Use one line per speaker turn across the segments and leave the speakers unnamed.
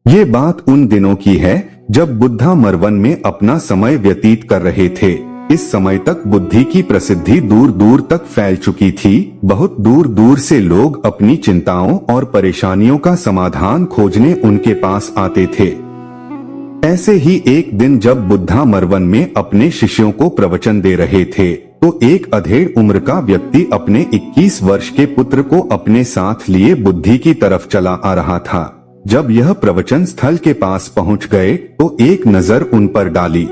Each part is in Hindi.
ये बात उन दिनों की है जब बुद्धा मरवन में अपना समय व्यतीत कर रहे थे। इस समय तक बुद्धि की प्रसिद्धि दूर दूर तक फैल चुकी थी। बहुत दूर दूर से लोग अपनी चिंताओं और परेशानियों का समाधान खोजने उनके पास आते थे। ऐसे ही एक दिन जब बुद्धा मरवन में अपने शिष्यों को प्रवचन दे रहे थे तो एक अधेड़ उम्र का व्यक्ति अपने 21 वर्ष के पुत्र को अपने साथ लिए बुद्धि की तरफ चला आ रहा था। जब यह प्रवचन स्थल के पास पहुंच गए तो एक नजर उन पर डाली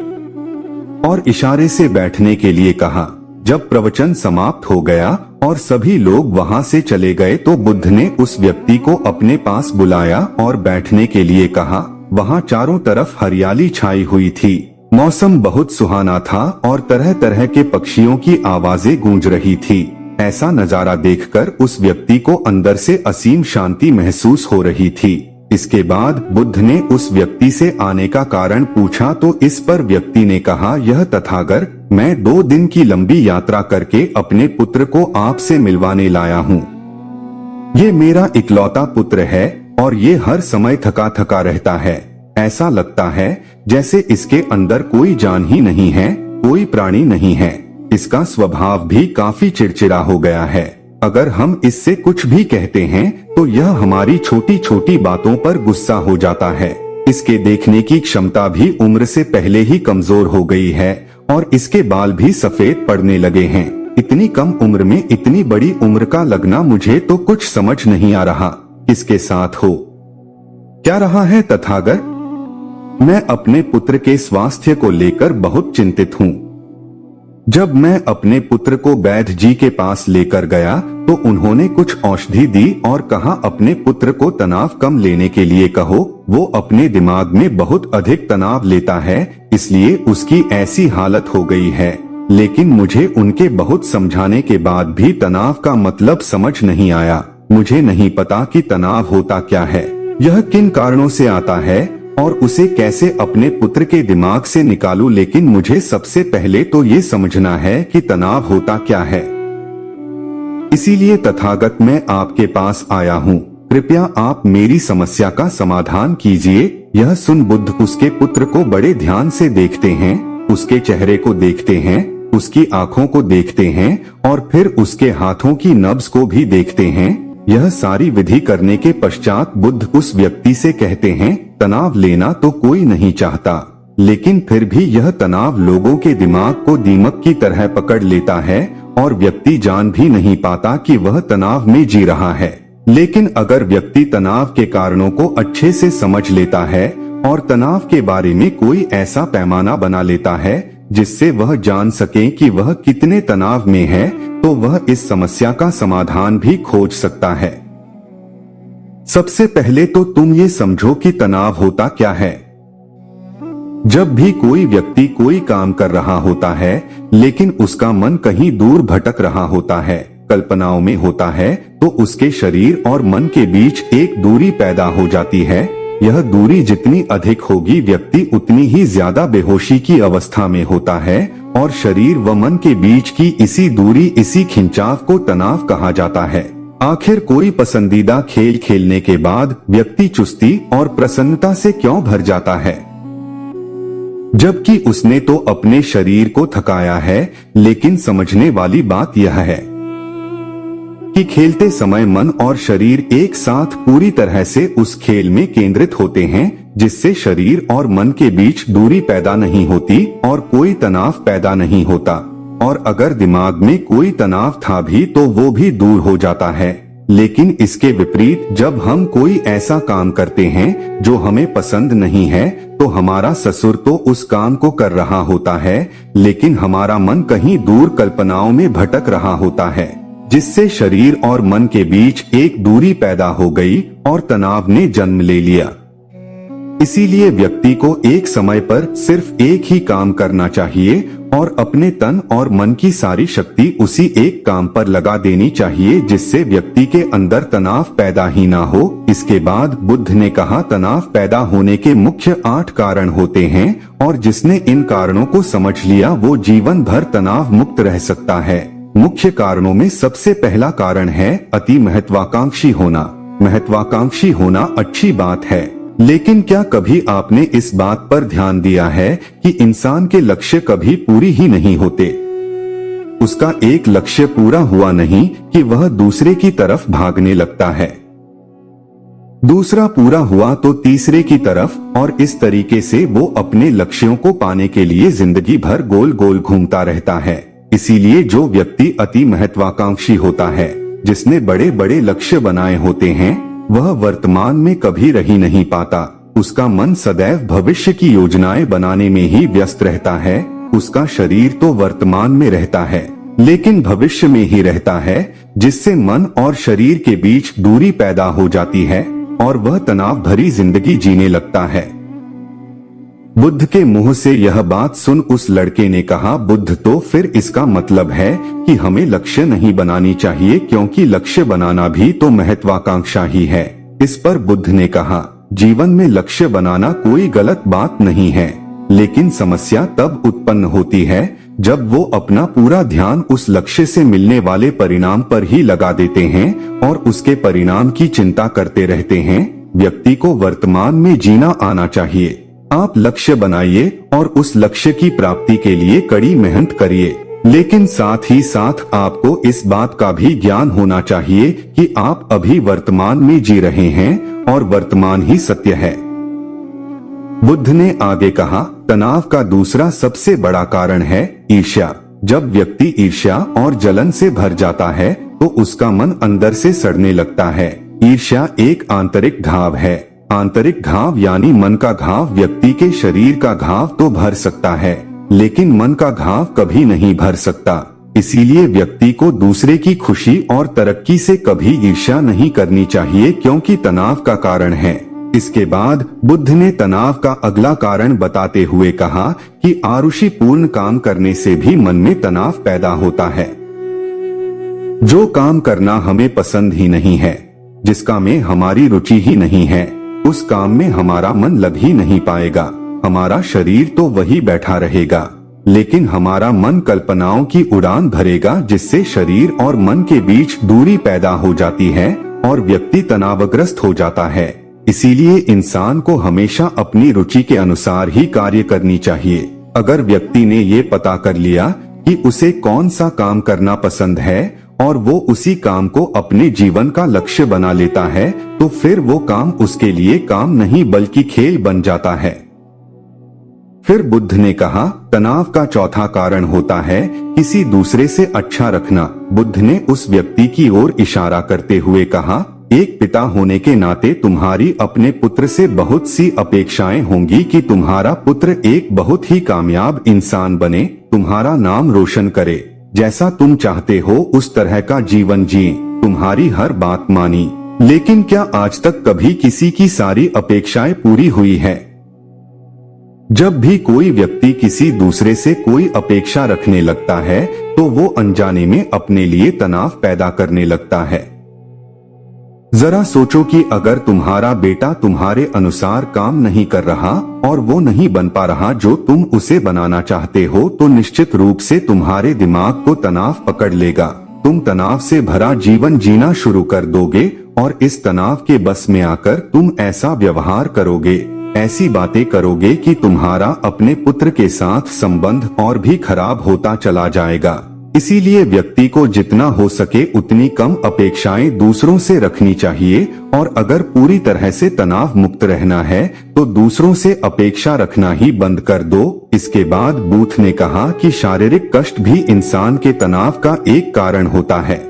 और इशारे से बैठने के लिए कहा। जब प्रवचन समाप्त हो गया और सभी लोग वहां से चले गए तो बुद्ध ने उस व्यक्ति को अपने पास बुलाया और बैठने के लिए कहा। वहां चारों तरफ हरियाली छाई हुई थी। मौसम बहुत सुहाना था और तरह तरह के पक्षियों की आवाजें गूंज रही थी। ऐसा नजारा देखकर उस व्यक्ति को अंदर से असीम शांति महसूस हो रही थी। इसके बाद बुद्ध ने उस व्यक्ति से आने का कारण पूछा तो इस पर व्यक्ति ने कहा, यह तथागत, मैं 2 दिन की लंबी यात्रा करके अपने पुत्र को आपसे मिलवाने लाया हूँ। ये मेरा इकलौता पुत्र है और ये हर समय थका थका रहता है। ऐसा लगता है जैसे इसके अंदर कोई जान ही नहीं है, कोई प्राणी नहीं है। इसका स्वभाव भी काफी चिड़चिड़ा हो गया है। अगर हम इससे कुछ भी कहते हैं तो यह हमारी छोटी छोटी बातों पर गुस्सा हो जाता है। इसके देखने की क्षमता भी उम्र से पहले ही कमजोर हो गई है और इसके बाल भी सफेद पड़ने लगे हैं। इतनी कम उम्र में इतनी बड़ी उम्र का लगना मुझे तो कुछ समझ नहीं आ रहा। किसके साथ हो क्या रहा है तथागत? मैं अपने पुत्र के स्वास्थ्य को लेकर बहुत चिंतित हूँ। जब मैं अपने पुत्र को वैद्य जी के पास लेकर गया तो उन्होंने कुछ औषधि दी और कहा अपने पुत्र को तनाव कम लेने के लिए कहो। वो अपने दिमाग में बहुत अधिक तनाव लेता है, इसलिए उसकी ऐसी हालत हो गई है। लेकिन मुझे उनके बहुत समझाने के बाद भी तनाव का मतलब समझ नहीं आया। मुझे नहीं पता कि तनाव होता क्या है, यह किन कारणों से आता है और उसे कैसे अपने पुत्र के दिमाग से निकालूं। लेकिन मुझे सबसे पहले तो ये समझना है कि तनाव होता क्या है। इसीलिए तथागत मैं आपके पास आया हूँ। कृपया आप मेरी समस्या का समाधान कीजिए। यह सुन बुद्ध उसके पुत्र को बड़े ध्यान से देखते हैं, उसके चेहरे को देखते हैं, उसकी आंखों को देखते हैं और फिर उसके हाथों की नब्ज को भी देखते हैं। यह सारी विधि करने के पश्चात बुद्ध उस व्यक्ति से कहते हैं, तनाव लेना तो कोई नहीं चाहता, लेकिन फिर भी यह तनाव लोगों के दिमाग को दीमक की तरह पकड़ लेता है और व्यक्ति जान भी नहीं पाता कि वह तनाव में जी रहा है। लेकिन अगर व्यक्ति तनाव के कारणों को अच्छे से समझ लेता है और तनाव के बारे में कोई ऐसा पैमाना बना लेता है जिससे वह जान सके कि वह कितने तनाव में है, तो वह इस समस्या का समाधान भी खोज सकता है। सबसे पहले तो तुम ये समझो कि तनाव होता क्या है। जब भी कोई व्यक्ति कोई काम कर रहा होता है लेकिन उसका मन कहीं दूर भटक रहा होता है, कल्पनाओं में होता है, तो उसके शरीर और मन के बीच एक दूरी पैदा हो जाती है। यह दूरी जितनी अधिक होगी व्यक्ति उतनी ही ज्यादा बेहोशी की अवस्था में होता है और शरीर व मन के बीच की इसी दूरी, इसी खिंचाव को तनाव कहा जाता है। आखिर कोई पसंदीदा खेल खेलने के बाद व्यक्ति चुस्ती और प्रसन्नता से क्यों भर जाता है, जबकि उसने तो अपने शरीर को थकाया है। लेकिन समझने वाली बात यह है कि खेलते समय मन और शरीर एक साथ पूरी तरह से उस खेल में केंद्रित होते हैं, जिससे शरीर और मन के बीच दूरी पैदा नहीं होती और कोई तनाव पैदा नहीं होता। और अगर दिमाग में कोई तनाव था भी तो वो भी दूर हो जाता है। लेकिन इसके विपरीत जब हम कोई ऐसा काम करते हैं जो हमें पसंद नहीं है तो हमारा ससुर तो उस काम को कर रहा होता है, लेकिन हमारा मन कहीं दूर कल्पनाओं में भटक रहा होता है, जिससे शरीर और मन के बीच एक दूरी पैदा हो गई और तनाव ने जन्म ले लिया। इसीलिए व्यक्ति को एक समय पर सिर्फ एक ही काम करना चाहिए और अपने तन और मन की सारी शक्ति उसी एक काम पर लगा देनी चाहिए, जिससे व्यक्ति के अंदर तनाव पैदा ही ना हो। इसके बाद बुद्ध ने कहा, तनाव पैदा होने के मुख्य 8 कारण होते हैं और जिसने इन कारणों को समझ लिया वो जीवन भर तनाव मुक्त रह सकता है। मुख्य कारणों में सबसे पहला कारण है अति महत्वाकांक्षी होना। महत्वाकांक्षी होना अच्छी बात है, लेकिन क्या कभी आपने इस बात पर ध्यान दिया है कि इंसान के लक्ष्य कभी पूरी ही नहीं होते। उसका एक लक्ष्य पूरा हुआ नहीं कि वह दूसरे की तरफ भागने लगता है, दूसरा पूरा हुआ तो तीसरे की तरफ, और इस तरीके से वो अपने लक्ष्यों को पाने के लिए जिंदगी भर गोल गोल घूमता रहता है। इसीलिए जो व्यक्ति अति महत्वाकांक्षी होता है, जिसने बड़े बड़े लक्ष्य बनाए होते हैं, वह वर्तमान में कभी रह ही नहीं पाता। उसका मन सदैव भविष्य की योजनाएं बनाने में ही व्यस्त रहता है। उसका शरीर तो वर्तमान में रहता है, लेकिन भविष्य में ही रहता है, जिससे मन और शरीर के बीच दूरी पैदा हो जाती है और वह तनाव भरी जिंदगी जीने लगता है। बुद्ध के मुंह से यह बात सुन उस लड़के ने कहा, बुद्ध, तो फिर इसका मतलब है कि हमें लक्ष्य नहीं बनानी चाहिए, क्योंकि लक्ष्य बनाना भी तो महत्वाकांक्षा ही है। इस पर बुद्ध ने कहा, जीवन में लक्ष्य बनाना कोई गलत बात नहीं है, लेकिन समस्या तब उत्पन्न होती है जब वो अपना पूरा ध्यान उस लक्ष्य से मिलने वाले परिणाम पर ही लगा देते हैं और उसके परिणाम की चिंता करते रहते हैं। व्यक्ति को वर्तमान में जीना आना चाहिए। आप लक्ष्य बनाइए और उस लक्ष्य की प्राप्ति के लिए कड़ी मेहनत करिए, लेकिन साथ ही साथ आपको इस बात का भी ज्ञान होना चाहिए कि आप अभी वर्तमान में जी रहे हैं और वर्तमान ही सत्य है। बुद्ध ने आगे कहा, तनाव का दूसरा सबसे बड़ा कारण है ईर्ष्या। जब व्यक्ति ईर्ष्या और जलन से भर जाता है तो उसका मन अंदर से सड़ने लगता है। ईर्ष्या एक आंतरिक घाव है। आंतरिक घाव यानी मन का घाव व्यक्ति के शरीर का घाव तो भर सकता है, लेकिन मन का घाव कभी नहीं भर सकता। इसीलिए व्यक्ति को दूसरे की खुशी और तरक्की से कभी ईर्ष्या नहीं करनी चाहिए, क्योंकि तनाव का कारण है। इसके बाद बुद्ध ने तनाव का अगला कारण बताते हुए कहा कि आरुषिपूर्ण काम करने से भी मन में तनाव पैदा होता है। जो काम करना हमें पसंद ही नहीं है, जिसका में हमारी रुचि ही नहीं है, उस काम में हमारा मन लग ही नहीं पाएगा। हमारा शरीर तो वही बैठा रहेगा, लेकिन हमारा मन कल्पनाओं की उड़ान भरेगा, जिससे शरीर और मन के बीच दूरी पैदा हो जाती है और व्यक्ति तनावग्रस्त हो जाता है। इसीलिए इंसान को हमेशा अपनी रुचि के अनुसार ही कार्य करनी चाहिए। अगर व्यक्ति ने ये पता कर लिया कि उसे कौन सा काम करना पसंद है और वो उसी काम को अपने जीवन का लक्ष्य बना लेता है, तो फिर वो काम उसके लिए काम नहीं बल्कि खेल बन जाता है। फिर बुद्ध ने कहा, तनाव का चौथा कारण होता है किसी दूसरे से अच्छा रखना। बुद्ध ने उस व्यक्ति की ओर इशारा करते हुए कहा, एक पिता होने के नाते तुम्हारी अपने पुत्र से बहुत सी अपेक्षाएं होंगी कि तुम्हारा पुत्र एक बहुत ही कामयाब इंसान बने, तुम्हारा नाम रोशन करे, जैसा तुम चाहते हो उस तरह का जीवन जिए, तुम्हारी हर बात मानी। लेकिन क्या आज तक कभी किसी की सारी अपेक्षाएं पूरी हुई है? जब भी कोई व्यक्ति किसी दूसरे से कोई अपेक्षा रखने लगता है तो वो अनजाने में अपने लिए तनाव पैदा करने लगता है। जरा सोचो कि अगर तुम्हारा बेटा तुम्हारे अनुसार काम नहीं कर रहा और वो नहीं बन पा रहा जो तुम उसे बनाना चाहते हो, तो निश्चित रूप से तुम्हारे दिमाग को तनाव पकड़ लेगा। तुम तनाव से भरा जीवन जीना शुरू कर दोगे और इस तनाव के बस में आकर तुम ऐसा व्यवहार करोगे, ऐसी बातें करोगे कि तुम्हारा अपने पुत्र के साथ संबंध और भी खराब होता चला जाएगा। इसीलिए व्यक्ति को जितना हो सके उतनी कम अपेक्षाएं दूसरों से रखनी चाहिए, और अगर पूरी तरह से तनाव मुक्त रहना है तो दूसरों से अपेक्षा रखना ही बंद कर दो। इसके बाद बुद्ध ने कहा कि शारीरिक कष्ट भी इंसान के तनाव का एक कारण होता है।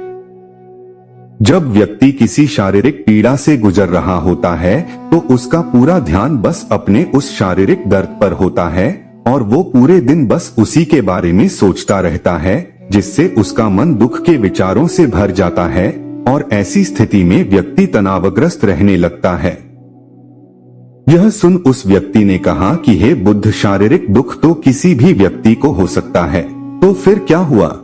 जब व्यक्ति किसी शारीरिक पीड़ा से गुजर रहा होता है तो उसका पूरा ध्यान बस अपने उस शारीरिक दर्द पर होता है और वो पूरे दिन बस उसी के बारे में सोचता रहता है, जिससे उसका मन दुख के विचारों से भर जाता है और ऐसी स्थिति में व्यक्ति तनावग्रस्त रहने लगता है। यह सुन उस व्यक्ति ने कहा कि हे बुद्ध, शारीरिक दुख तो किसी भी व्यक्ति को हो सकता है, तो फिर क्या हुआ?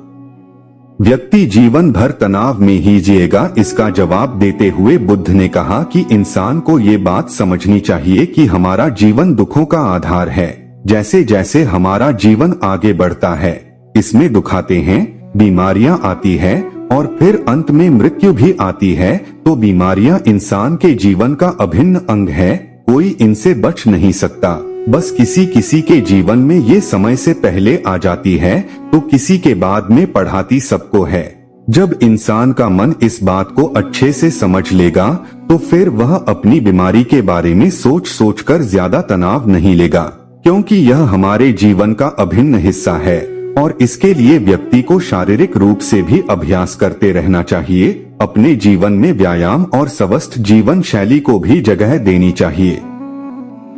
व्यक्ति जीवन भर तनाव में ही जिएगा? इसका जवाब देते हुए बुद्ध ने कहा कि इंसान को ये बात समझनी चाहिए कि हमारा जीवन दुखों का आधार है। जैसे जैसे हमारा जीवन आगे बढ़ता है, इसमें दुख आते हैं, बीमारियां आती है और फिर अंत में मृत्यु भी आती है। तो बीमारियां इंसान के जीवन का अभिन्न अंग है। कोई इनसे बच नहीं सकता। बस किसी किसी के जीवन में ये समय से पहले आ जाती है तो किसी के बाद में पढ़ाती सबको है। जब इंसान का मन इस बात को अच्छे से समझ लेगा तो फिर वह अपनी बीमारी के बारे में सोच सोच कर ज्यादा तनाव नहीं लेगा, क्योंकि यह हमारे जीवन का अभिन्न हिस्सा है और इसके लिए व्यक्ति को शारीरिक रूप से भी अभ्यास करते रहना चाहिए। अपने जीवन में व्यायाम और स्वस्थ जीवन शैली को भी जगह देनी चाहिए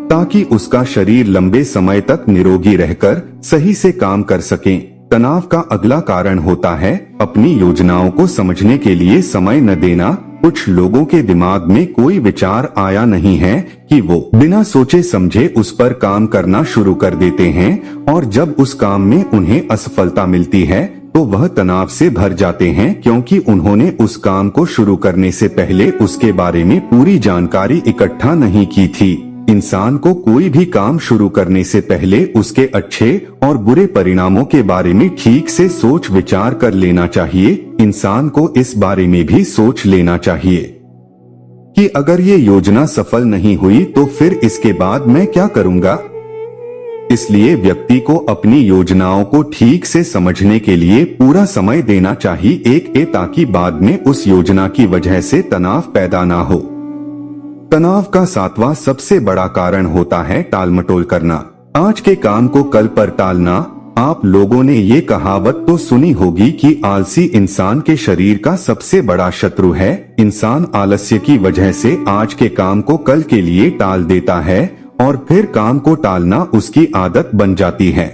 ताकि उसका शरीर लंबे समय तक निरोगी रहकर सही से काम कर सके। तनाव का अगला कारण होता है अपनी योजनाओं को समझने के लिए समय न देना। कुछ लोगों के दिमाग में कोई विचार आया नहीं है कि वो बिना सोचे समझे उस पर काम करना शुरू कर देते हैं और जब उस काम में उन्हें असफलता मिलती है तो वह तनाव से भर जाते हैं, क्योंकि उन्होंने उस काम को शुरू करने से पहले उसके बारे में पूरी जानकारी इकट्ठा नहीं की थी। इंसान को कोई भी काम शुरू करने से पहले उसके अच्छे और बुरे परिणामों के बारे में ठीक से सोच विचार कर लेना चाहिए। इंसान को इस बारे में भी सोच लेना चाहिए कि अगर ये योजना सफल नहीं हुई तो फिर इसके बाद मैं क्या करूंगा। इसलिए व्यक्ति को अपनी योजनाओं को ठीक से समझने के लिए पूरा समय देना चाहिए ताकि बाद में उस योजना की वजह से तनाव पैदा ना हो। तनाव का 7वां सबसे बड़ा कारण होता है टालमटोल करना। आज के काम को कल पर टालना। आप लोगों ने ये कहावत तो सुनी होगी कि आलसी इंसान के शरीर का सबसे बड़ा शत्रु है। इंसान आलस्य की वजह से आज के काम को कल के लिए टाल देता है और फिर काम को टालना उसकी आदत बन जाती है।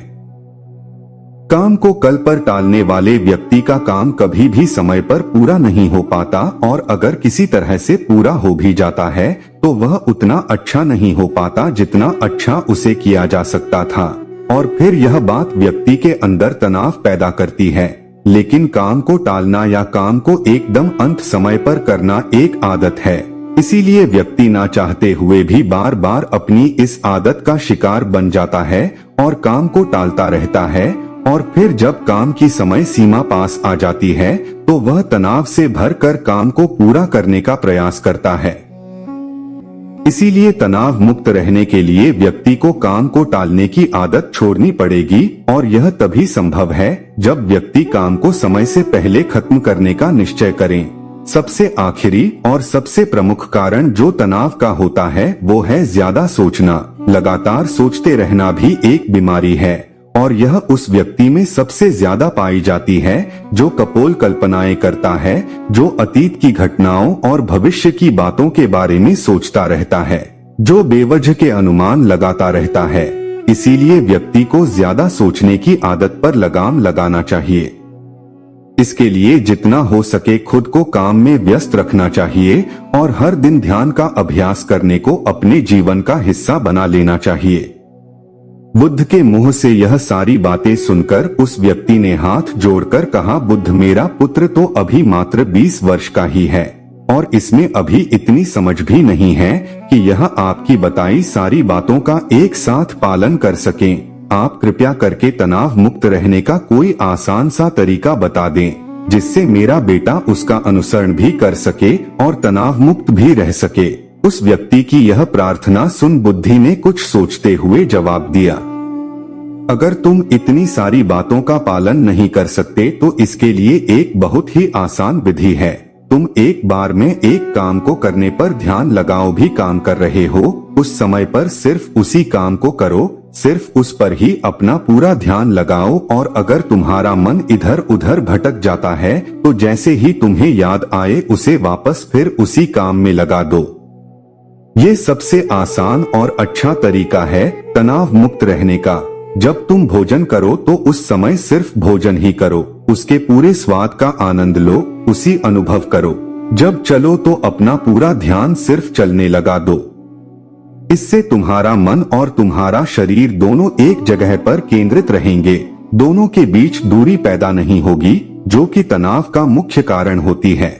काम को कल पर टालने वाले व्यक्ति का काम कभी भी समय पर पूरा नहीं हो पाता और अगर किसी तरह से पूरा हो भी जाता है तो वह उतना अच्छा नहीं हो पाता जितना अच्छा उसे किया जा सकता था और फिर यह बात व्यक्ति के अंदर तनाव पैदा करती है। लेकिन काम को टालना या काम को एकदम अंत समय पर करना एक आदत है, इसीलिए व्यक्ति ना चाहते हुए भी बार बार अपनी इस आदत का शिकार बन जाता है और काम को टालता रहता है और फिर जब काम की समय सीमा पास आ जाती है तो वह तनाव से भरकर काम को पूरा करने का प्रयास करता है। इसीलिए तनाव मुक्त रहने के लिए व्यक्ति को काम को टालने की आदत छोड़नी पड़ेगी और यह तभी संभव है जब व्यक्ति काम को समय से पहले खत्म करने का निश्चय करे। सबसे आखिरी और सबसे प्रमुख कारण जो तनाव का होता है वो है ज्यादा सोचना। लगातार सोचते रहना भी एक बीमारी है और यह उस व्यक्ति में सबसे ज्यादा पाई जाती है जो कपोल कल्पनाएं करता है, जो अतीत की घटनाओं और भविष्य की बातों के बारे में सोचता रहता है, जो बेवजह के अनुमान लगाता रहता है। इसीलिए व्यक्ति को ज्यादा सोचने की आदत पर लगाम लगाना चाहिए। इसके लिए जितना हो सके खुद को काम में व्यस्त रखना चाहिए और हर दिन ध्यान का अभ्यास करने को अपने जीवन का हिस्सा बना लेना चाहिए। बुद्ध के मुंह से यह सारी बातें सुनकर उस व्यक्ति ने हाथ जोड़कर कहा, बुद्ध मेरा पुत्र तो अभी मात्र 20 वर्ष का ही है और इसमें अभी इतनी समझ भी नहीं है कि यह आपकी बताई सारी बातों का एक साथ पालन कर सके। आप कृपया करके तनाव मुक्त रहने का कोई आसान सा तरीका बता दें जिससे मेरा बेटा उसका अनुसरण भी कर सके और तनाव मुक्त भी रह सके। उस व्यक्ति की यह प्रार्थना सुन बुद्धि ने कुछ सोचते हुए जवाब दिया, अगर तुम इतनी सारी बातों का पालन नहीं कर सकते तो इसके लिए एक बहुत ही आसान विधि है। तुम एक बार में एक काम को करने पर ध्यान लगाओ। भी काम कर रहे हो उस समय पर सिर्फ उसी काम को करो, सिर्फ उस पर ही अपना पूरा ध्यान लगाओ और अगर तुम्हारा मन इधर उधर भटक जाता है तो जैसे ही तुम्हें याद आए उसे वापस फिर उसी काम में लगा दो। ये सबसे आसान और अच्छा तरीका है तनाव मुक्त रहने का। जब तुम भोजन करो तो उस समय सिर्फ भोजन ही करो, उसके पूरे स्वाद का आनंद लो, उसी अनुभव करो। जब चलो तो अपना पूरा ध्यान सिर्फ चलने लगा दो। इससे तुम्हारा मन और तुम्हारा शरीर दोनों एक जगह पर केंद्रित रहेंगे, दोनों के बीच दूरी पैदा नहीं होगी जो कि तनाव का मुख्य कारण होती है।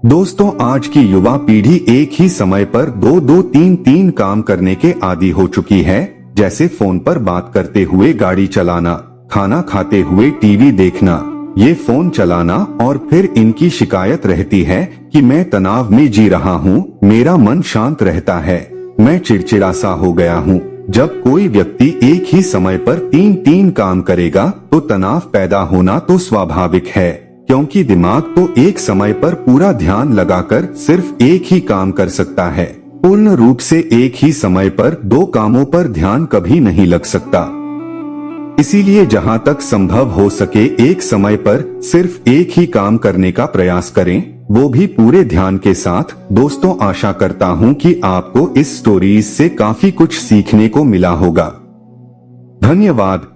दोस्तों, आज की युवा पीढ़ी एक ही समय पर 2-2, 3-3 काम करने के आदी हो चुकी है, जैसे फोन पर बात करते हुए गाड़ी चलाना, खाना खाते हुए टीवी देखना, ये फोन चलाना और फिर इनकी शिकायत रहती है कि मैं तनाव में जी रहा हूँ, मेरा मन शांत रहता है, मैं चिड़चिड़ा सा हो गया हूँ। जब कोई व्यक्ति एक ही समय पर तीन काम करेगा तो तनाव पैदा होना तो स्वाभाविक है, क्योंकि दिमाग तो एक समय पर पूरा ध्यान लगाकर सिर्फ एक ही काम कर सकता है। पूर्ण रूप से एक ही समय पर दो कामों पर ध्यान कभी नहीं लग सकता। इसीलिए जहाँ तक संभव हो सके एक समय पर सिर्फ एक ही काम करने का प्रयास करें, वो भी पूरे ध्यान के साथ। दोस्तों, आशा करता हूँ कि आपको इस स्टोरीज से काफी कुछ सीखने को मिला होगा। धन्यवाद।